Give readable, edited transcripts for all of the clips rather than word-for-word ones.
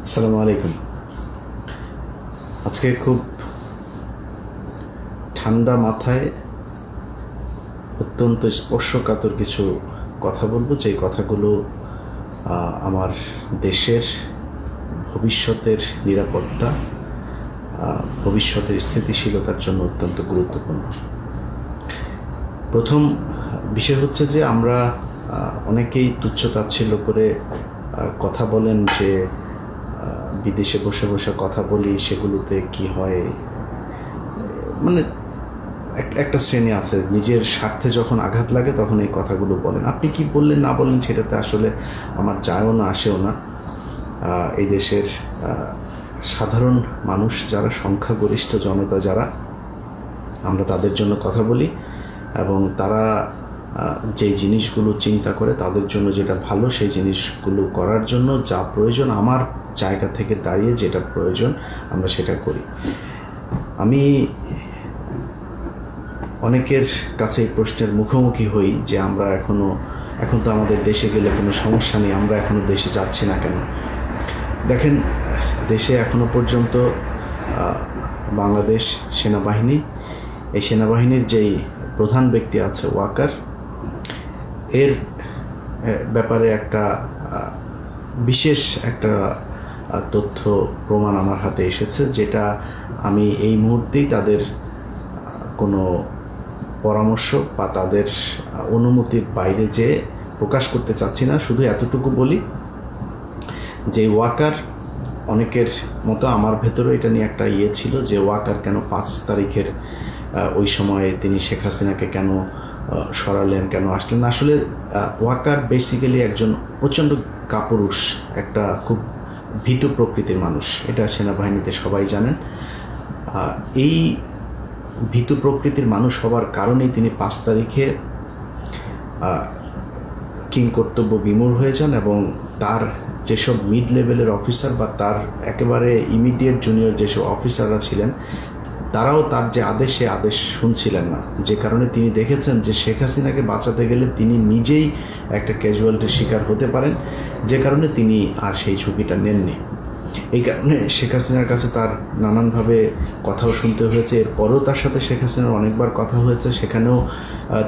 আসসালামু আলাইকুম। আজকে খুব ঠান্ডা মাথায় অত্যন্ত স্পর্শকাতর কিছু কথা বলবো, যে কথাগুলো আমার দেশের ভবিষ্যতের নিরাপত্তা, ভবিষ্যতের স্থিতিশীলতার জন্য অত্যন্ত গুরুত্বপূর্ণ। প্রথম বিষয় হচ্ছে যে আমরা অনেকেই তুচ্ছ-তাচ্ছিল্য করে কথা বলেন যে বিদেশে বসে বসে কথা বলি, সেগুলোতে কি হয়, মানে একটা শ্রেণী আছে নিজের স্বার্থে যখন আঘাত লাগে তখন এই কথাগুলো বলেন। আপনি কি বললেন না বললেন সেটাতে আসলে আমার যায়ও না আসেও না। এই দেশের সাধারণ মানুষ যারা, সংখ্যাগরিষ্ঠ জনতা যারা, আমরা তাদের জন্য কথা বলি এবং তারা যেই জিনিসগুলো চিন্তা করে তাদের জন্য যেটা ভালো সেই জিনিসগুলো করার জন্য যা প্রয়োজন, আমার জায়গা থেকে দাঁড়িয়ে যেটা প্রয়োজন আমরা সেটা করি। আমি অনেকের কাছে এই প্রশ্নের মুখোমুখি হই যে আমরা এখন তো আমাদের দেশে গেলে কোনো সমস্যা নেই, আমরা এখনও দেশে যাচ্ছি না কেন? দেখেন, দেশে এখনও পর্যন্ত বাংলাদেশ সেনাবাহিনী, এই সেনাবাহিনীর যেই প্রধান ব্যক্তি আছে ওয়াকার, এর ব্যাপারে একটা বিশেষ একটা তথ্য প্রমাণ আমার হাতে এসেছে, যেটা আমি এই মুহূর্তেই তাদের কোনো পরামর্শ বা তাদের অনুমতির বাইরে যে প্রকাশ করতে চাচ্ছি না। শুধু এতটুকু বলি যে ওয়াকার, অনেকের মতো আমার ভেতরেও এটা নিয়ে একটা ছিল যে ওয়াকার কেন 5 তারিখের ওই সময়ে তিনি শেখ হাসিনাকে কেন সরালেন, কেন আসলেন। আসলে ওয়াকার বেসিক্যালি একজন প্রচণ্ড কাপুরুষ, একটা খুব ভীতু প্রকৃতির মানুষ, এটা সেনাবাহিনীতে সবাই জানেন। এই ভীতু প্রকৃতির মানুষ হওয়ার কারণেই তিনি 5 তারিখে কিংকর্তব্য বিমূঢ় হয়ে যান এবং তার যেসব মিড লেভেলের অফিসার বা তার একেবারে ইমিডিয়েট জুনিয়র যেসব অফিসাররা ছিলেন, তারাও তার যে আদেশে আদেশ শুনছিলেন না, যে কারণে তিনি দেখেছেন যে শেখ হাসিনাকে বাঁচাতে গেলে তিনি নিজেই একটা ক্যাজুয়ালিটির শিকার হতে পারেন, যে কারণে তিনি আর সেই ঝুঁকিটা নেননি। এই কারণে শেখ হাসিনার কাছে তার নানানভাবে কথাও শুনতে হয়েছে। এরপরেও তার সাথে শেখ হাসিনার অনেকবার কথা হয়েছে, সেখানেও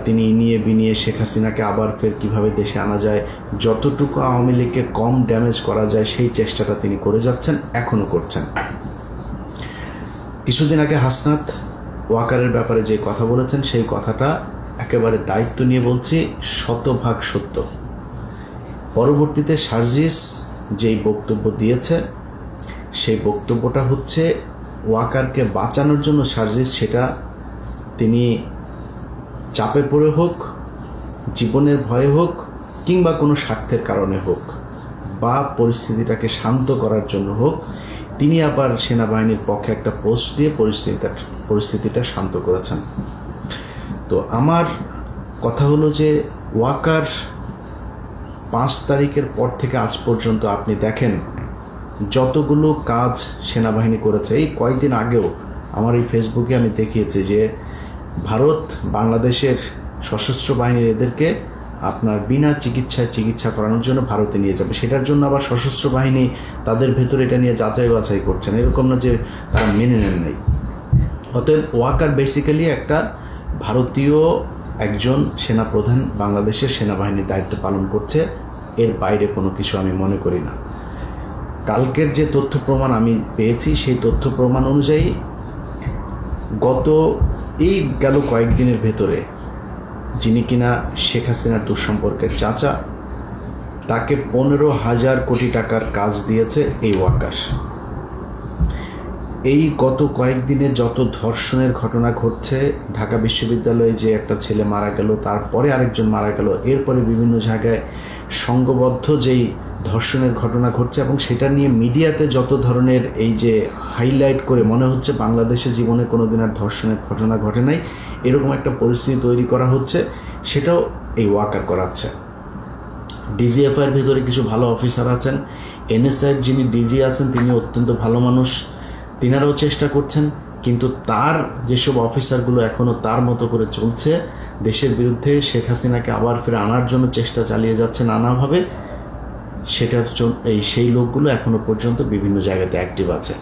তিনি ইনিয়ে বিনিয়ে শেখ হাসিনাকে আবার ফের কীভাবে দেশে আনা যায়, যতটুকু আওয়ামী লীগকে কম ড্যামেজ করা যায় সেই চেষ্টাটা তিনি করে যাচ্ছেন, এখনও করছেন। কিছুদিন আগে হাসনাত ওয়াকারের ব্যাপারে যে কথা বলেছেন, সেই কথাটা একেবারে দায়িত্ব নিয়ে বলছি, 100% সত্য। পরবর্তীতে সার্জিস যেই বক্তব্য দিয়েছে, সেই বক্তব্যটা হচ্ছে ওয়াকারকে বাঁচানোর জন্য সার্জিস, সেটা তিনি চাপে পড়ে হোক, জীবনের ভয়ে হোক, কিংবা কোনো স্বার্থের কারণে হোক, বা পরিস্থিতিটাকে শান্ত করার জন্য হোক, তিনি আবার সেনাবাহিনীর পক্ষে একটা পোস্ট দিয়ে পরিস্থিতিটা শান্ত করেছেন। তো আমার কথা হলো যে ওয়াকার 5 তারিখের পর থেকে আজ পর্যন্ত আপনি দেখেন যতগুলো কাজ সেনাবাহিনী করেছে। এই কয়েকদিন আগেও আমার এই ফেসবুকে আমি দেখিয়েছি যে ভারত বাংলাদেশের সশস্ত্র বাহিনীর এদেরকে আপনার বিনা চিকিৎসা করানোর জন্য ভারতে নিয়ে যাবে, সেটার জন্য আবার সশস্ত্র বাহিনী তাদের ভেতরে এটা নিয়ে যাচাই বাছাই করছেন, এরকম না যে তারা মেনে নেন নাই। অতএব ওয়াকার বেসিক্যালি একটা ভারতীয় একজন সেনাপ্রধান বাংলাদেশের সেনাবাহিনীর দায়িত্ব পালন করছে, এর বাইরে কোনো কিছু আমি মনে করি না। কালকের যে তথ্য প্রমাণ আমি পেয়েছি, সেই তথ্য প্রমাণ অনুযায়ী গেল কয়েকদিনের ভেতরে যিনি কিনা শেখ হাসিনার দুঃসম্পর্কের চাচা, তাকে 15,000 কোটি টাকার কাজ দিয়েছে এই ওয়াকার। এই গত কয়েকদিনে যত ধর্ষণের ঘটনা ঘটছে, ঢাকা বিশ্ববিদ্যালয়ে যে একটা ছেলে মারা গেল, তারপরে আরেকজন মারা গেল, এরপরে বিভিন্ন জায়গায় সংঘবদ্ধ যেই ধর্ষণের ঘটনা ঘটছে, এবং সেটা নিয়ে মিডিয়াতে যত ধরনের এই যে হাইলাইট করে মনে হচ্ছে বাংলাদেশের জীবনে কোনো দিন আর ধর্ষণের ঘটনা ঘটে নাই, এরকম একটা পরিস্থিতি তৈরি করা হচ্ছে, সেটাও এই ওয়াকার করাচ্ছে। ডিজিএফআইয়ের ভিতরে কিছু ভালো অফিসার আছেন, এনএসআইয়ের যিনি ডিজি আছেন তিনি অত্যন্ত ভালো মানুষ, তিনারাও চেষ্টা করছেন, কিন্তু তার যেসব অফিসারগুলো এখনও তার মতো করে চলছে, দেশের বিরুদ্ধে শেখ হাসিনাকে আবার ফিরে আনার জন্য চেষ্টা চালিয়ে যাচ্ছে নানাভাবে, সেটার জন্য সেই লোকগুলো এখনো পর্যন্ত বিভিন্ন জায়গাতে অ্যাক্টিভ আছে।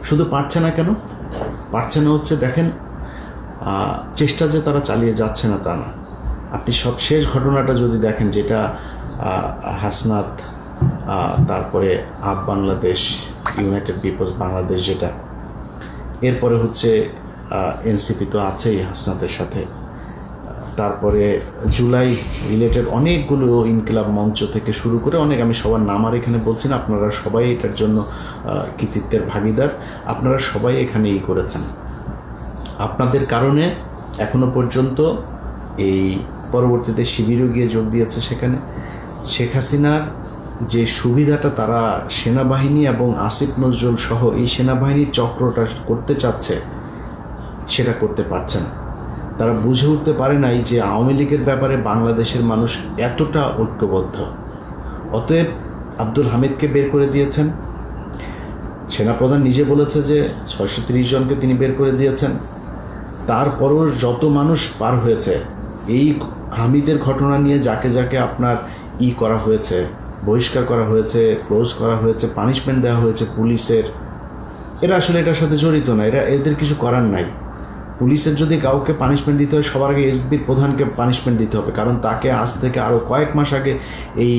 শুধু পারছে না কেন? পারছে না হচ্ছে দেখেন, চেষ্টা যে তারা চালিয়ে যাচ্ছে না তা না। আপনি সবশেষ ঘটনাটা যদি দেখেন, যেটা হাসনাত, তারপরে আপ বাংলাদেশ, ইউনাইটেড পিপলস বাংলাদেশ, যেটা এরপরে হচ্ছে এনসিপি তো আছেই হাসনাতের সাথে, তারপরে জুলাই রিলেটেড অনেকগুলো ইনকিলাব মঞ্চ থেকে শুরু করে অনেক, আমি সবার নাম আর এখানে বলছি না, আপনারা সবাই এটার জন্য কৃতিত্বের ভাগিদার, আপনারা সবাই এখানে করেছেন। আপনাদের কারণে এখনো পর্যন্ত এই পরবর্তীতে শিবিরও গিয়ে যোগ দিয়েছে সেখানে। শেখ হাসিনার যে সুবিধাটা তারা সেনাবাহিনী এবং আসিফ নজরুল সহ এই সেনাবাহিনীর চক্রটা করতে চাচ্ছে, সেটা করতে পারছে না। তারা বুঝে উঠতে পারে নাই যে আওয়ামী লীগের ব্যাপারে বাংলাদেশের মানুষ এতটা ঐক্যবদ্ধ। অতএব আব্দুল হামিদকে বের করে দিয়েছেন। সেনাপ্রধান নিজে বলেছে যে 630 জনকে তিনি বের করে দিয়েছেন। তারপরও যত মানুষ পার হয়েছে, এই হামিদের ঘটনা নিয়ে যাকে যাকে আপনার করা হয়েছে, বহিষ্কার করা হয়েছে, ক্লোজ করা হয়েছে, পানিশমেন্ট দেওয়া হয়েছে পুলিশের, এরা আসলে এটার সাথে জড়িত না, এদের কিছু করার নাই। পুলিশের যদি কাউকে পানিশমেন্ট দিতে হয়, সবার আগে এসবির প্রধানকে পানিশমেন্ট দিতে হবে, কারণ তাকে আজ থেকে আরও কয়েক মাস আগে এই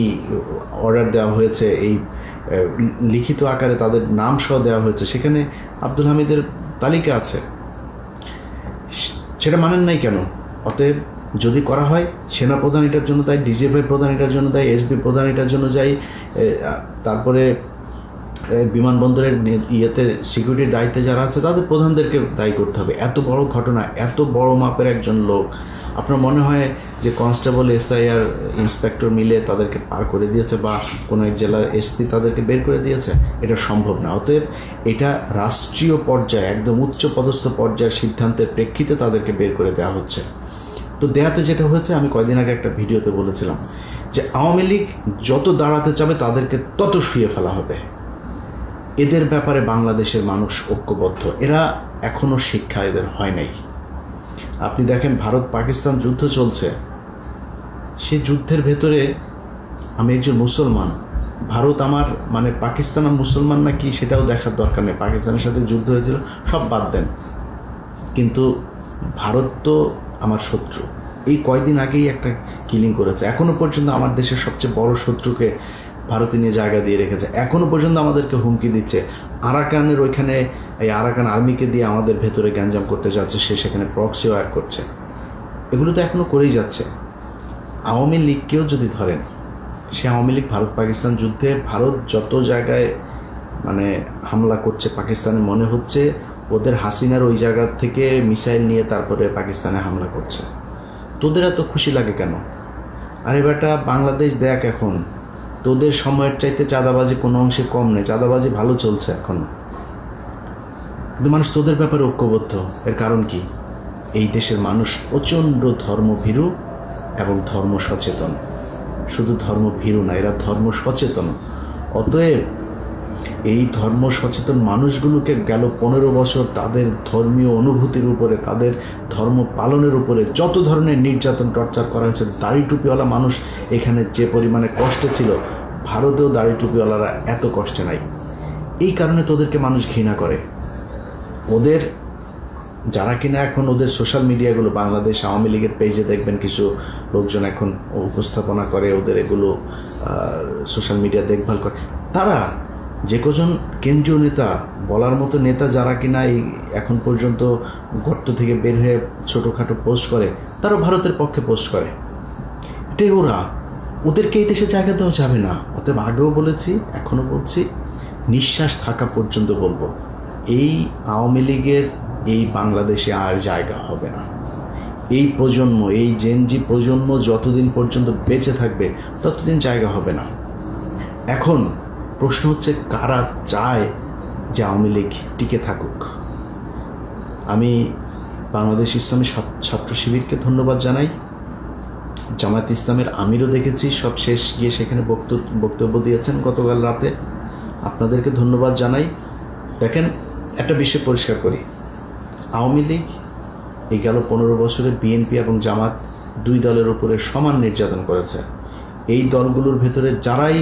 অর্ডার দেওয়া হয়েছে, এই লিখিত আকারে তাদের নাম সহ দেওয়া হয়েছে, সেখানে আব্দুল হামিদের তালিকা আছে। সেটা মানেন নাই কেন? অতএব যদি করা হয়, সেনাপ্রধান এটার জন্য দায়ী, ডিজিএফআই প্রধান এটার জন্য দায়ী, এসবি প্রধান এটার জন্য দায়ী, তারপরে বিমানবন্দরের ইয়েতে সিকিউরিটির দায়িত্বে যারা আছে তাদের প্রধানদেরকে দায়ী করতে হবে। এত বড় ঘটনা, এত বড় মাপের একজন লোক, আপনার মনে হয় যে কনস্টেবল, এসআই আর ইন্সপেক্টর মিলে তাদেরকে পার করে দিয়েছে, বা কোনো এক জেলার এসপি তাদেরকে বের করে দিয়েছে? এটা সম্ভব না। অতএব এটা রাষ্ট্রীয় পর্যায়ে, একদম উচ্চ পদস্থ পর্যায়ের সিদ্ধান্তের প্রেক্ষিতে তাদেরকে বের করে দেওয়া হচ্ছে। তো দেয়াতে যেটা হয়েছে, আমি কয়েকদিন আগে একটা ভিডিওতে বলেছিলাম যে আওয়ামী লীগ যত দাঁড়াতে চাবে তাদেরকে তত শুয়ে ফেলা হবে। এদের ব্যাপারে বাংলাদেশের মানুষ ঐক্যবদ্ধ, এরা এখনও শিক্ষা এদের হয় নাই। আপনি দেখেন, ভারত পাকিস্তান যুদ্ধ চলছে, সে যুদ্ধের ভেতরে আমি একজন মুসলমান, ভারত আমার মানে পাকিস্তান মুসলমান না কি সেটাও দেখার দরকার নেই। পাকিস্তানের সাথে যুদ্ধ হয়েছিল, সব বাদ দেন, কিন্তু ভারত তো আমার শত্রু। এই কয়দিন আগেই একটা কিলিং করেছে। এখনও পর্যন্ত আমার দেশের সবচেয়ে বড় শত্রুকে ভারতে নিয়ে জায়গা দিয়ে রেখেছে। এখনও পর্যন্ত আমাদেরকে হুমকি দিচ্ছে। আরাকানের ওইখানে এই আরাকান আর্মিকে দিয়ে আমাদের ভেতরে গ্যাঞ্জাম করতে যাচ্ছে, সে সেখানে প্রক্সি ওয়্যার করছে। এগুলো তো এখনও করেই যাচ্ছে। আওয়ামী লীগকেও যদি ধরেন, সে আওয়ামী লীগ ভারত পাকিস্তান যুদ্ধে ভারত যত জায়গায় মানে হামলা করছে, পাকিস্তানে মনে হচ্ছে ওদের হাসিনার ওই জায়গা থেকে মিসাইল নিয়ে তারপরে পাকিস্তানে হামলা করছে। তোদের এত খুশি লাগে কেন? আরে বেটা, বাংলাদেশ দেখ, এখন তোদের সময়ের চাইতে চাঁদাবাজি কোনো অংশে কম নেই, চাঁদাবাজি ভালো চলছে এখন, কিন্তু মানুষ তোদের ব্যাপারে ঐক্যবদ্ধ। এর কারণ কি? এই দেশের মানুষ প্রচণ্ড ধর্মভীরু এবং ধর্ম সচেতন। শুধু ধর্মভীরু না, এরা ধর্ম সচেতন। অতএব এই ধর্ম সচেতন মানুষগুলোকে গেল 15 বছর তাদের ধর্মীয় অনুভূতির উপরে, তাদের ধর্ম পালনের উপরে যত ধরনের নির্যাতন টর্চার করা হয়েছে, দাড়ি টুপিওয়ালা মানুষ এখানে যে পরিমাণে কষ্টে ছিল, ভারতেও দাড়ি টুপিওয়ালারা এত কষ্টে নাই। এই কারণে তোদেরকে মানুষ ঘৃণা করে। ওদের যারা কিনা এখন ওদের সোশ্যাল মিডিয়াগুলো, বাংলাদেশ আওয়ামী লীগের পেজে দেখবেন কিছু লোকজন এখন উপস্থাপনা করে, ওদের এগুলো সোশ্যাল মিডিয়া দেখভাল করে, তারা যে কজন কেন্দ্রীয় নেতা, বলার মতো নেতা যারা কিনা এই এখন পর্যন্ত গর্ত থেকে বের হয়ে ছোটোখাটো পোস্ট করে, তারা ভারতের পক্ষে পোস্ট করে। এটাই ওরা, ওদেরকে এই দেশে জায়গা দেওয়া যাবে না। অতএব আগেও বলেছি, এখনও বলছি, নিঃশ্বাস থাকা পর্যন্ত বলবো, এই আওয়ামী লীগের এই বাংলাদেশে আর জায়গা হবে না। এই প্রজন্ম, এই জেনজি প্রজন্ম যতদিন পর্যন্ত বেঁচে থাকবে ততদিন জায়গা হবে না। এখন প্রশ্ন হচ্ছে, কারা চায় যে আওয়ামী লীগ টিকে থাকুক? আমি বাংলাদেশ ইসলামী ছাত্র শিবিরকে ধন্যবাদ জানাই। জামায়াত ইসলামের আমিরও দেখেছি সব শেষ গিয়ে সেখানে বক্তব্য দিয়েছেন গতকাল রাতে, আপনাদেরকে ধন্যবাদ জানাই। দেখেন, একটা বিষয় পরিষ্কার করি, আওয়ামী লীগ এই গেল 15 বছরে বিএনপি এবং জামাত দুই দলের উপরে সমান নির্যাতন করেছে। এই দলগুলোর ভেতরে যারাই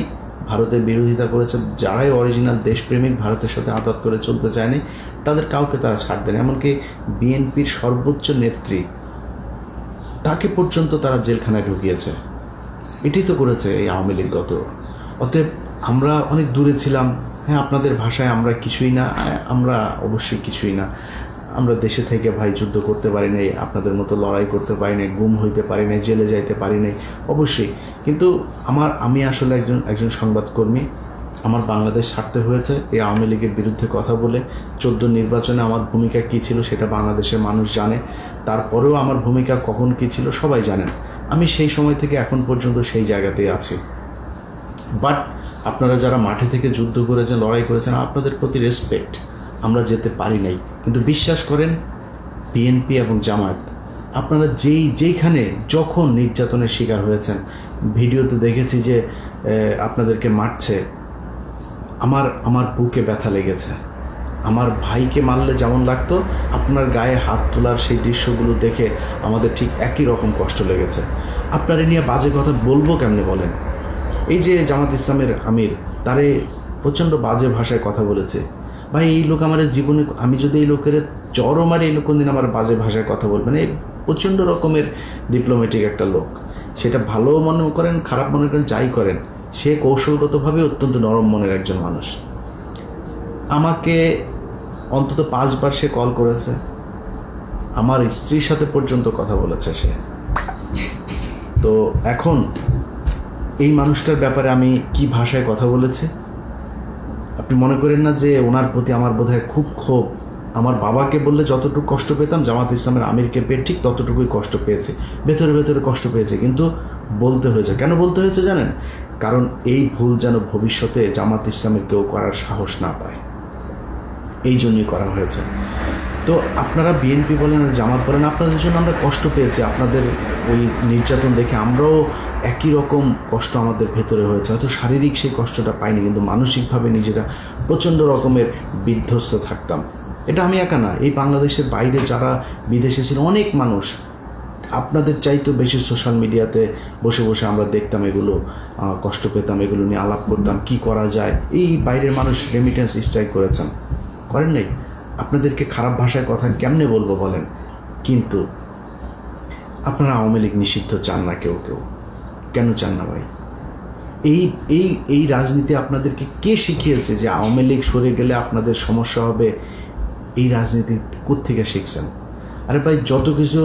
ভারতের বিরোধিতা করেছে, যারাই অরিজিনাল দেশপ্রেমিক, ভারতের সাথে আঁতাত করে চলতে চায়নি, তাদের কাউকে তারা ছাড় দেন। এমনকি বিএনপির সর্বোচ্চ নেত্রী, তাকে পর্যন্ত তারা জেলখানায় ঢুকিয়েছে। এটাই তো করেছে এই আওয়ামী লীগ গত। অতএব আমরা অনেক দূরে ছিলাম, হ্যাঁ আপনাদের ভাষায় আমরা কিছুই না, আমরা অবশ্যই কিছুই না। আমরা দেশে থেকে ভাই যুদ্ধ করতে পারি নাই, আপনাদের মতো লড়াই করতে পারি নাই, গুম হইতে পারি নাই, জেলে যাইতে পারি নাই, অবশ্যই। কিন্তু আমি আসলে একজন সংবাদকর্মী। আমার বাংলাদেশ ছাড়তে হয়েছে এই আওয়ামী লীগের বিরুদ্ধে কথা বলে। 14 নির্বাচনে আমার ভূমিকা কী ছিল সেটা বাংলাদেশের মানুষ জানে। তারপরেও আমার ভূমিকা কখন কী ছিল সবাই জানেন। আমি সেই সময় থেকে এখন পর্যন্ত সেই জায়গাতেই আছি। বাট আপনারা যারা মাঠে থেকে যুদ্ধ করেছেন, লড়াই করেছেন, আপনাদের প্রতি রেসপেক্ট। আমরা যেতে পারি নাই, কিন্তু বিশ্বাস করেন বিএনপি এবং জামায়াত, আপনারা যেইখানে যখন নির্যাতনের শিকার হয়েছেন, ভিডিওতে দেখেছি যে আপনাদেরকে মারছে, আমার বুকে ব্যথা লেগেছে। আমার ভাইকে মারলে যেমন লাগতো, আপনার গায়ে হাত তোলার সেই দৃশ্যগুলো দেখে আমাদের ঠিক একই রকম কষ্ট লেগেছে। আপনারা নিয়ে বাজে কথা বলবো কেমনে বলেন? এই যে জামাত ইসলামের আমির, তারে প্রচণ্ড বাজে ভাষায় কথা বলেছে। ভাই এই লোক আমার জীবনে, আমি যদি এই লোকের চরও মারি, এই লোক কোনদিন আমার বাজে ভাষায় কথা বলবে না। এই প্রচণ্ড রকমের ডিপ্লোম্যাটিক একটা লোক। সেটা ভালো মনে করেন, খারাপ মনে করেন, যাই করেন, সে কৌশলগতভাবে অত্যন্ত নরম মনের একজন মানুষ। আমাকে অন্তত 5 বার সে কল করেছে, আমার স্ত্রীর সাথে পর্যন্ত কথা বলেছে সে। তো এখন এই মানুষটার ব্যাপারে আমি কি ভাষায় কথা বলেছি? আপনি মনে করেন না যে ওনার প্রতি আমার বোধহয় খুব ক্ষোভ? আমার বাবাকে বললে যতটুকু কষ্ট পেতাম, জামাত ইসলামের আমিরকে পেয়ে ঠিক ততটুকুই কষ্ট পেয়েছে, ভেতরে ভেতরে কষ্ট পেয়েছে। কিন্তু বলতে হয়েছে। কেন বলতে হয়েছে জানেন? কারণ এই ভুল যেন ভবিষ্যতে জামাত ইসলামের কেউ করার সাহস না পায়, এই জন্যই করা হয়েছে। তো আপনারা বিএনপি বলেন আর জামাত বলেন, আপনাদের জন্য আমরা কষ্ট পেয়েছি। আপনাদের ওই নির্যাতন দেখে আমরাও একই রকম কষ্ট আমাদের ভেতরে হয়েছে। হয়তো শারীরিক সেই কষ্টটা পাইনি, কিন্তু মানসিকভাবে নিজেরা প্রচণ্ড রকমের বিধ্বস্ত থাকতাম। এটা আমি একা না, এই বাংলাদেশের বাইরে যারা বিদেশে ছিল অনেক মানুষ আপনাদের চাইতেও বেশি সোশ্যাল মিডিয়াতে বসে বসে আমরা দেখতাম এগুলো, কষ্ট পেতাম, এগুলো নিয়ে আলাপ করতাম, কি করা যায়। এই বাইরের মানুষ রেমিটেন্স স্ট্রাইক করেছেন, করেন নাই? আপনাদেরকে খারাপ ভাষায় কথা কেমনে বলবো বলেন? কিন্তু আপনারা আওয়ামী লীগ নিষিদ্ধ চান না, কেউ কেন চান না ভাই? এই রাজনীতি আপনাদেরকে কে শিখিয়েছে যে আওয়ামী লীগ সরে গেলে আপনাদের সমস্যা হবে? এই রাজনীতি কোত্থেকে শিখছেন? আরে ভাই, যত কিছু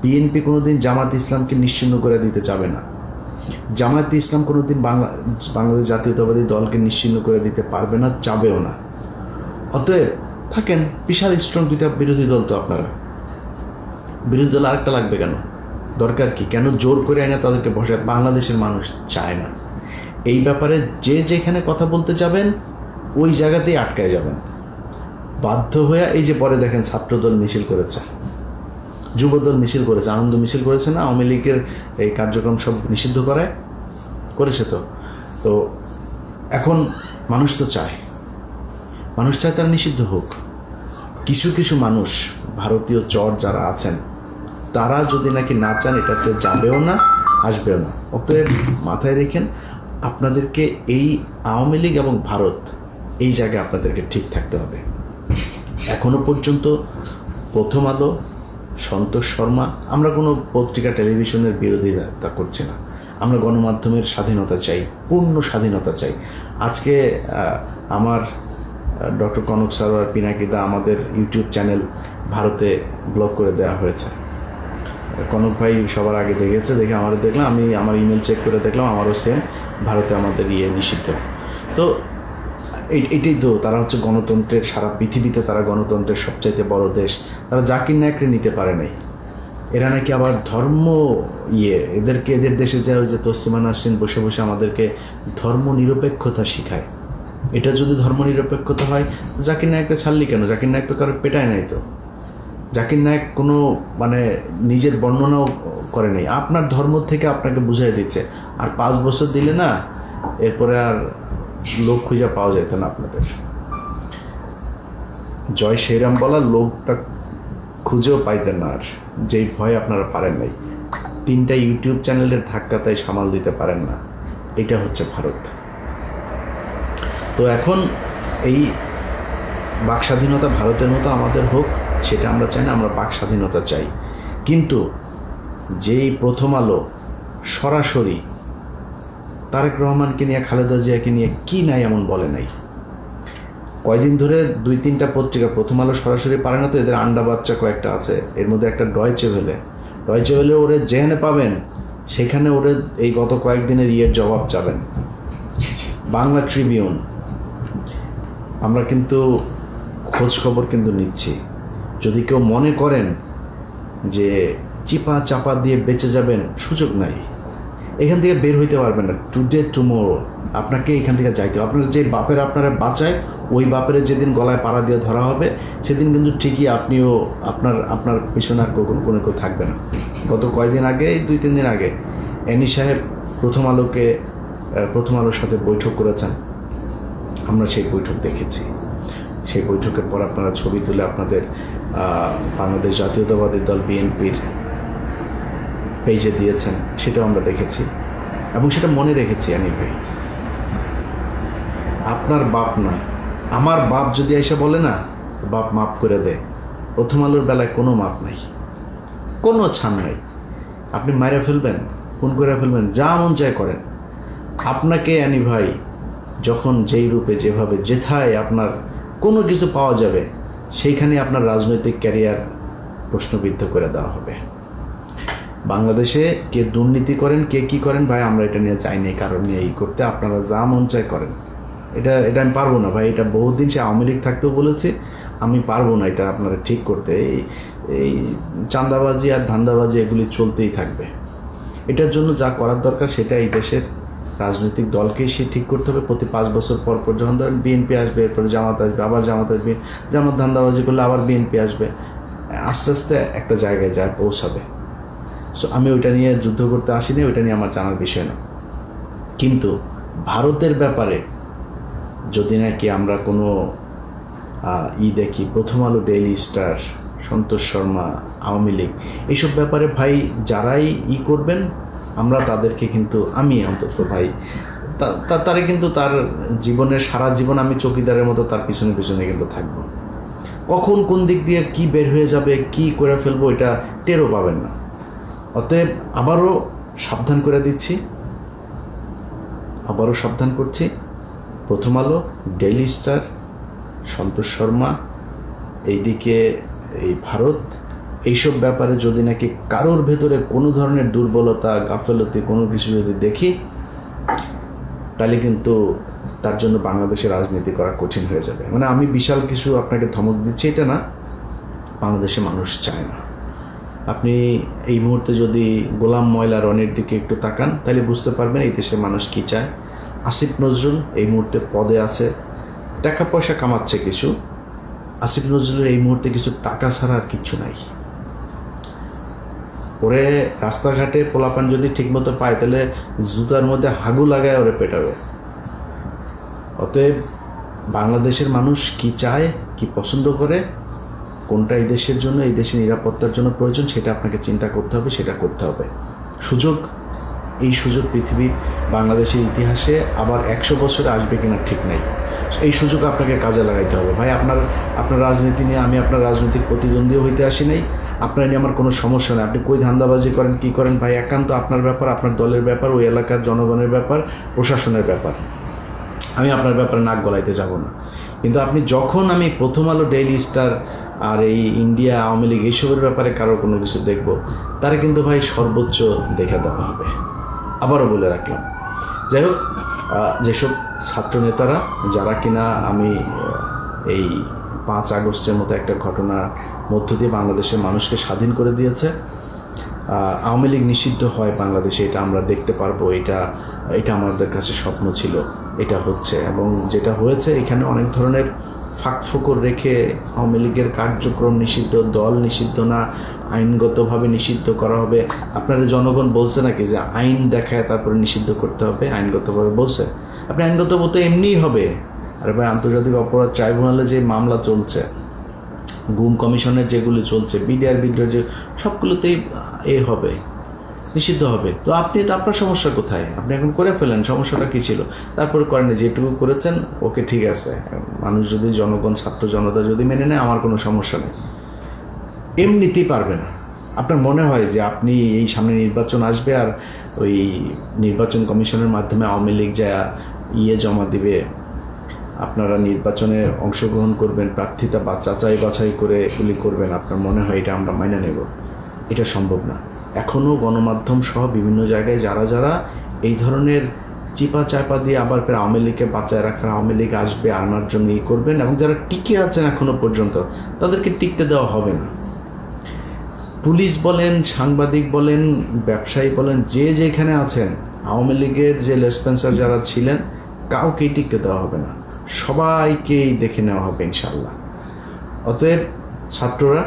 বিএনপি কোনোদিন জামাত ইসলামকে নিশ্চিহ্ন করে দিতে যাবে না। জামাত ইসলাম কোনোদিন বাংলাদেশ জাতীয়তাবাদী দলকে নিশ্চিহ্ন করে দিতে পারবে না, চাবেও না। অতএব থাকেন বিশাল স্ট্রং 2টা বিরোধী দল। তো আপনারা বিরোধী দল আরেকটা লাগবে কেন? দরকার কি? কেন জোর করে আয় না তাদেরকে বসে? বাংলাদেশের মানুষ চায় না। এই ব্যাপারে যেখানে কথা বলতে যাবেন ওই জায়গাতেই আটকায় যাবেন বাধ্য হয়ে। এই যে পরে দেখেন ছাত্রদল মিছিল করেছে, যুবদল মিছিল করেছে, আনন্দ মিছিল করেছে না? আওয়ামী লীগের এই কার্যক্রম সব নিষিদ্ধ করেছে। তো এখন মানুষ তো চায়, তারা নিষিদ্ধ হোক। কিছু মানুষ ভারতীয় চর যারা আছেন, তারা যদি নাকি না চান, এটাতে যাবেও না, আসবেও না। অতএব মাথায় রেখেন, আপনাদেরকে এই আওয়ামী লীগ এবং ভারত, এই জায়গায় আপনাদেরকে ঠিক থাকতে হবে। এখনো পর্যন্ত প্রথম আলো, সন্তোষ শর্মা, আমরা কোনো পত্রিকা টেলিভিশনের বিরোধিতা করছি না। আমরা গণমাধ্যমের স্বাধীনতা চাই, পূর্ণ স্বাধীনতা চাই। আজকে আমার ডক্টর কনক সারোয়ার পিনাকিদা, আমাদের ইউটিউব চ্যানেল ভারতে ব্লক করে দেওয়া হয়েছে। কনক ভাই সবার আগে দেখেছে, দেখে আমারও দেখলাম, আমি আমার ইমেল চেক করে দেখলাম, আমারও সেম, ভারতে আমাদের নিষিদ্ধ। তো এটাই তো, তারা হচ্ছে গণতন্ত্রের, সারা পৃথিবীতে তারা গণতন্ত্রের সবচাইতে বড় দেশ। তারা জাকির নায়েককে নিতে পারে নাই। এরা নাকি আবার ধর্ম এদের দেশে যায়, ওই যে তসলিমা নাসরিন বসে বসে আমাদেরকে ধর্ম নিরপেক্ষতা শিখায়। এটা যদি ধর্ম নিরপেক্ষতা হয়, জাকির নায়েককে ছাড়লি কেন? জাকির নায়েক তো কারো পেটায় নাই। তো জাকির নায়েক কোনো নিজের বর্ণনাও করে নাই, আপনার ধর্ম থেকে আপনাকে বুঝাই দিচ্ছে। আর 5 বছর দিলে না, এরপরে আর লোক খুঁজে পাওয়া যেত না আপনাদের। জয় শ্রীরাম বলা লোকটা খুঁজেও পাইতেন না, আর যেই ভয় আপনারা পারেন নাই। 3টা ইউটিউব চ্যানেলের ধাক্কা তাই সামাল দিতে পারেন না। এটা হচ্ছে ভারত। তো এখন এই বাক স্বাধীনতা ভারতের মতো আমাদের হোক, সেটা আমরা চাই না, আমরা বাক স্বাধীনতা চাই। কিন্তু যেই প্রথম আলো সরাসরি তারেক রহমানকে নিয়ে, খালেদা জিয়াকে নিয়ে কি নাই এমন বলে নাই। কয়দিন ধরে 2-3টা পত্রিকা প্রথম আলো সরাসরি পারে না, তো এদের আন্ডা বাচ্চা কয়েকটা আছে, এর মধ্যে একটা ডয়চে ভেলে ওরে যেখানে পাবেন সেখানে ওরে এই গত কয়েকদিনের জবাব চাবেন। বাংলা ট্রিবিউন, আমরা কিন্তু খোঁজ খবর কিন্তু নিচ্ছি। যদি কেউ মনে করেন যে চিপা চাপা দিয়ে বেঁচে যাবেন, সুযোগ নাই, এখান থেকে বের হইতে পারবেন না। টুডে টুমোরো আপনাকে এখান থেকে যাইতে হবে। আপনার যে বাপের আপনারা বাঁচায়, ওই বাপের যেদিন গলায় পাড়া দিয়ে ধরা হবে, সেদিন কিন্তু ঠিকই আপনিও আপনার পিছনে আর কোনো কেউ থাকবে না। গত কয়েকদিন আগে, 2-3 দিন আগে এনি সাহেব প্রথম আলোর সাথে বৈঠক করেছেন। আমরা সেই বৈঠক দেখেছি। সেই বৈঠকের পর আপনারা ছবি তুলে আপনাদের বাংলাদেশ জাতীয়তাবাদী দল বিএনপির পেজে দিয়েছেন, সেটাও আমরা দেখেছি এবং সেটা মনে রেখেছি। আনিল ভাই, আপনার বাপ নয়, আমার বাপ যদি এসে বলে না, বাপ মাফ করে দে, প্রথম আলোর বেলায় কোনো মাপ নাই, কোনো ছাড় নাই। আপনি মাইরা ফেলবেন, ফোন করে ফেলবেন, যা মন চায় করেন। আপনাকে আনি ভাই যখন যেই রূপে যেভাবে যেথায় আপনার কোনো কিছু পাওয়া যাবে, সেইখানে আপনার রাজনৈতিক ক্যারিয়ার প্রশ্নবিদ্ধ করে দেওয়া হবে। বাংলাদেশে কে দুর্নীতি করেন, কে কী করেন ভাই, আমরা এটা নিয়ে চাই নাই কারণ নিয়ে এই করতে। আপনারা যা মন চায় করেন, এটা আমি পারবো না ভাই। এটা বহুদিন সে আওয়ামী লীগ থাকতেও বলেছে, আমি পারবো না এটা আপনারা ঠিক করতে। এই চাঁদাবাজি আর ধান্দাবাজি এগুলি চলতেই থাকবে। এটার জন্য যা করার দরকার সেটা এই দেশের রাজনৈতিক দলকেই সে ঠিক করতে হবে। প্রতি 5 বছর পর যখন ধরেন বিএনপি আসবে, এরপরে জামাত আসবে, আবার জামাত আসবে, জামাত ধান্দাবাজি করলে আবার বিএনপি আসবে, আস্তে আস্তে একটা জায়গায় যায় পৌঁছাবে। সো আমি ওইটা নিয়ে যুদ্ধ করতে আসিনি, ওইটা নিয়ে আমার জানার বিষয় না। কিন্তু ভারতের ব্যাপারে যদি নাকি আমরা কোনো দেখি, প্রথম আলো, ডেইলি স্টার, সন্তোষ শর্মা, আওয়ামী লীগ, এইসব ব্যাপারে ভাই যারাই করবেন, আমরা তাদেরকে কিন্তু, আমি অন্তত ভাই তারা কিন্তু তার জীবনের সারা জীবন আমি চৌকিদারের মতো তার পিছনে পিছনে কিন্তু থাকবো। কখন কোন দিক দিয়ে কি বের হয়ে যাবে, কি করে ফেলবো, এটা টেরও পাবেন না। অতএব আবারও সাবধান করে দিচ্ছি, আবারও সাবধান করছি, প্রথম আলো, ডেইলি স্টার, সন্তোষ শর্মা, এইদিকে এই ভারত, এইসব ব্যাপারে যদি নাকি কারোর ভেতরে কোনো ধরনের দুর্বলতা, গাফেলতি, কোনো কিছু যদি দেখি, তাহলে কিন্তু তার জন্য বাংলাদেশে রাজনীতি করা কঠিন হয়ে যাবে। মানে আমি বিশাল কিছু আপনাকে ধমক দিচ্ছি এটা না, বাংলাদেশে মানুষ চায় না। আপনি এই মুহূর্তে যদি গোলাম ময়লা রনির দিকে একটু তাকান, তাহলে বুঝতে পারবেন এই দেশের মানুষ কী চায়। আসিফ নজরুল এই মুহূর্তে পদে আছে, টাকা পয়সা কামাচ্ছে কিছু। আসিফ নজরুলের এই মুহূর্তে কিছু টাকা ছাড়া আর কিচ্ছু নাই। ওরে রাস্তাঘাটে পোলাপান যদি ঠিকমতো পায়, তাহলে জুতার মধ্যে হাগু লাগায় ওরে পেটাবে। অতএব বাংলাদেশের মানুষ কি চায়, কি পছন্দ করে, কোনটা এই দেশের জন্য, এই দেশের নিরাপত্তার জন্য প্রয়োজন, সেটা আপনাকে চিন্তা করতে হবে, সেটা করতে হবে। এই সুযোগ পৃথিবীর বাংলাদেশের ইতিহাসে আবার 100 বছরে আসবে কিনা ঠিক নাই। এই সুযোগ আপনাকে কাজে লাগাইতে হবে ভাই। আপনার রাজনীতি নিয়ে আমি আপনার রাজনৈতিক প্রতিদ্বন্দ্বীও হইতে আসি নাই, আপনার নিয়ে আমার কোনো সমস্যা নেই। আপনি কই ধান্দাবাজি করেন, কী করেন ভাই, একান্ত আপনার ব্যাপার, আপনার দলের ব্যাপার, ওই এলাকার জনগণের ব্যাপার, প্রশাসনের ব্যাপার। আমি আপনার ব্যাপারে নাক গলাইতে যাব না। কিন্তু আপনি যখন আমি প্রথম আলো, ডেইলি স্টার আর এই ইন্ডিয়া, আওয়ামী লীগ, এইসবের ব্যাপারে কারো কোনো কিছু দেখব, তারা কিন্তু ভাই সর্বোচ্চ দেখে দেওয়া হবে। আবারও বলে রাখলাম। যাই হোক, যেসব ছাত্র নেতারা যারা কিনা আমি এই 5 আগস্টের মতো একটা ঘটনার মধ্য দিয়ে বাংলাদেশের মানুষকে স্বাধীন করে দিয়েছে, আওয়ামী লীগ নিষিদ্ধ হয় বাংলাদেশে, এটা আমরা দেখতে পারবো, এটা আমাদের কাছে স্বপ্ন ছিল, এটা হচ্ছে। এবং যেটা হয়েছে, এখানে অনেক ধরনের ফাঁকফোকর রেখে আওয়ামী লীগের কার্যক্রম নিষিদ্ধ, দল নিষিদ্ধ না, আইনগতভাবে নিষিদ্ধ করা হবে। আপনারা জনগণ বলছে নাকি যে আইন দেখায় তারপরে নিষিদ্ধ করতে হবে? আইনগতভাবে বলছে? আপনি আইনগতভাবে তো এমনিই হবে। আরে ভাই, আন্তর্জাতিক অপরাধ ট্রাইব্যুনালে যে মামলা চলছে, গুম কমিশনের যেগুলি চলছে, বিডিআর বিদ্রোহ, যে সবগুলোতেই হবে। নিষিদ্ধ হবে। তো আপনি এটা আপনার সমস্যা কোথায়? আপনি এখন করে ফেলেন, সমস্যাটা কী ছিল? তারপরে করেন, যেটুকু করেছেন ওকে ঠিক আছে, মানুষ যদি, জনগণ, ছাত্র জনতা যদি মেনে নেয় আমার কোনো সমস্যা নেই। এমনিতেই পারবে না। আপনার মনে হয় যে আপনি এই সামনে নির্বাচন আসবে আর ওই নির্বাচন কমিশনের মাধ্যমে আওয়ামী লীগ যা জমা দিবে, আপনারা নির্বাচনে অংশগ্রহণ করবেন, প্রার্থিতা বা যাচাই বাছাই করে এগুলি করবেন, আপনার মনে হয় এটা আমরা মাইনে নেব? এটা সম্ভব না। এখনও গণমাধ্যম সহ বিভিন্ন জায়গায় যারা যারা এই ধরনের চিপা চাপা দিয়ে আবার ফের আওয়ামী লীগকে বাঁচায় রাখার, আওয়ামী লীগ আসবে আনার জন্য করবেন, এবং যারা টিকে আছেন এখনও পর্যন্ত তাদেরকে টিকতে দেওয়া হবে না। পুলিশ বলেন, সাংবাদিক বলেন, ব্যবসায়ী বলেন, যে যেখানে আছেন, আওয়ামী লীগের যে লেসপেন্সার যারা ছিলেন কাউকেই টিকতে দেওয়া হবে না, সবাইকেই দেখে নেওয়া হবে ইনশাল্লাহ। অতএব ছাত্ররা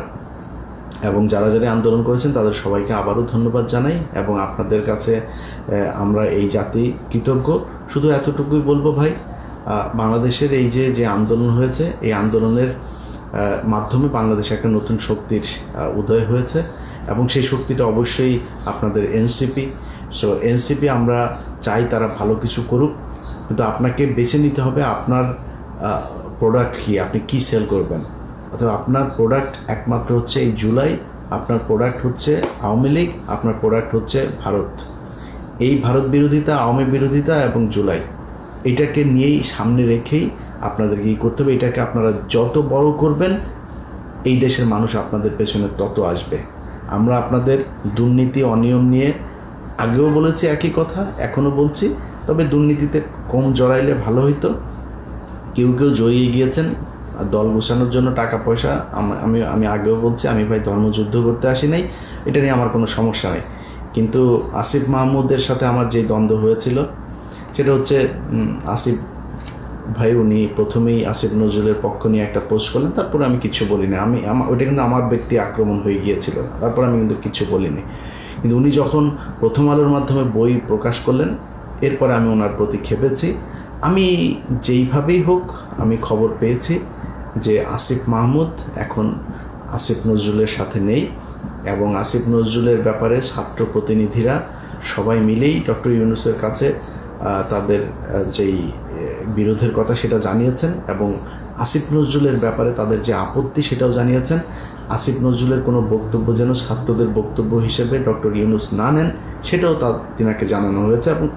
এবং যারা যারা আন্দোলন করেছেন তাদের সবাইকে আবারও ধন্যবাদ জানাই, এবং আপনাদের কাছে আমরা এই জাতি কৃতজ্ঞ। শুধু এতটুকুই বলবো ভাই, বাংলাদেশের এই যে আন্দোলন হয়েছে, এই আন্দোলনের মাধ্যমে বাংলাদেশে একটা নতুন শক্তির উদয় হয়েছে, এবং সেই শক্তিটা অবশ্যই আপনাদের এনসিপি। সো এনসিপি আমরা চাই তারা ভালো কিছু করুক, কিন্তু আপনাকে বেছে নিতে হবে আপনার প্রোডাক্ট কী, আপনি কী সেল করবেন। অথবা আপনার প্রোডাক্ট একমাত্র হচ্ছে এই জুলাই, আপনার প্রোডাক্ট হচ্ছে আওয়ামী লীগ, আপনার প্রোডাক্ট হচ্ছে ভারত। এই ভারত বিরোধিতা, আওয়ামী বিরোধিতা এবং জুলাই, এটাকে নিয়েই সামনে রেখেই আপনাদেরকে কী করতে হবে। এটাকে আপনারা যত বড় করবেন এই দেশের মানুষ আপনাদের পেছনে তত আসবে। আমরা আপনাদের দুর্নীতি, অনিয়ম নিয়ে আগেও বলেছি একই কথা, এখনও বলছি, তবে দুর্নীতিতে কম জড়াইলে ভালো হইতো। কেউ কেউ জড়িয়ে গিয়েছেন দল গোছানোর জন্য, টাকা পয়সা। আমি আগেও বলছি, আমি ভাই ধর্মযুদ্ধ করতে আসি নাই, এটা নিয়ে আমার কোনো সমস্যা নেই। কিন্তু আসিফ মাহমুদের সাথে আমার যে দ্বন্দ্ব হয়েছিল সেটা হচ্ছে, আসিফ ভাই উনি প্রথমেই আসিফ নজরুলের পক্ষ নিয়ে একটা পোস্ট করলেন, তারপরে আমি কিছু বলিনি। ওইটা কিন্তু আমার ব্যক্তি আক্রমণ হয়ে গিয়েছিল, তারপর আমি কিন্তু কিছু বলিনি। কিন্তু উনি যখন প্রথম আলোর মাধ্যমে বই প্রকাশ করলেন, এরপরে আমি ওনার প্রতি খেপেছি। আমি যেইভাবেই হোক আমি খবর পেয়েছি যে আসিফ মাহমুদ এখন আসিফ নজরুলের সাথে নেই, এবং আসিফ নজরুলের ব্যাপারে ছাত্র প্রতিনিধিরা সবাই মিলেই ডক্টর ইউনূসের কাছে তাদের যেই বিরোধের কথা সেটা জানিয়েছেন, এবং আসিফ নজরুলের ব্যাপারে তাদের যে আপত্তি সেটাও জানিয়েছেন। আসিফ নজরুলের কোনো বক্তব্য যেন ছাত্রদের বক্তব্য হিসেবে ডক্টর ইউনূস না নেন সেটাও তিনাকে জানানো হয়েছে, এবং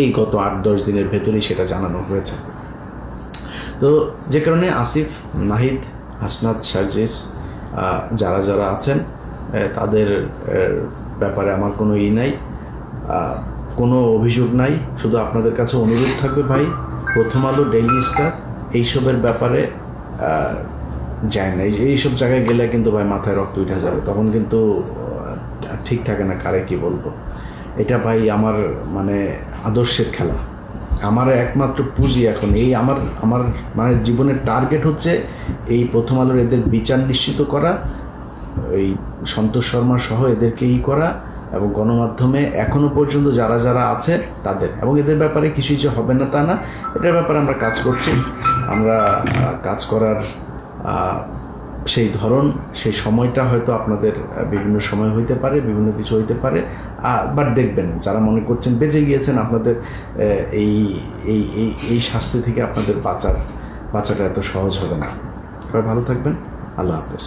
এই গত 8-10 দিনের ভেতরেই সেটা জানানো হয়েছে। তো যে কারণে আসিফ, নাহিদ, হাসনাত, সার্জিস যারা যারা আছেন তাদের ব্যাপারে আমার কোনো নাই, কোনো অভিযোগ নাই। শুধু আপনাদের কাছে অনুরোধ থাকবে ভাই, প্রথম আলো, ডেইলি স্টার এইসবের ব্যাপারে যায় না। এইসব জায়গায় গেলে কিন্তু ভাই মাথায় রক্ত উঠে যাবে, তখন কিন্তু ঠিক থাকে না কারে কি বলবো। এটা ভাই আমার মানে আদর্শের খেলা, আমার একমাত্র পুঁজি এখন এই আমার মানে জীবনের টার্গেট হচ্ছে এই প্রথম আলোর এদের বিচার নিশ্চিত করা, এই সন্তোষ শর্মা সহ এদেরকে করা, এবং গণমাধ্যমে এখনও পর্যন্ত যারা যারা আছে তাদের, এবং এদের ব্যাপারে কিছুই যে হবে না তা না, এটার ব্যাপারে আমরা কাজ করছি। আমরা কাজ করার সেই ধরন, সেই সময়টা হয়তো আপনাদের বিভিন্ন সময় হইতে পারে, বিভিন্ন কিছু হইতে পারে, বাট দেখবেন যারা মনে করছেন বেঁচে গিয়েছেন, আপনাদের এই এই এই এই শাস্তি থেকে আপনাদের বাঁচাটা এত সহজ হবে না। সবাই ভালো থাকবেন, আল্লাহ হাফেজ।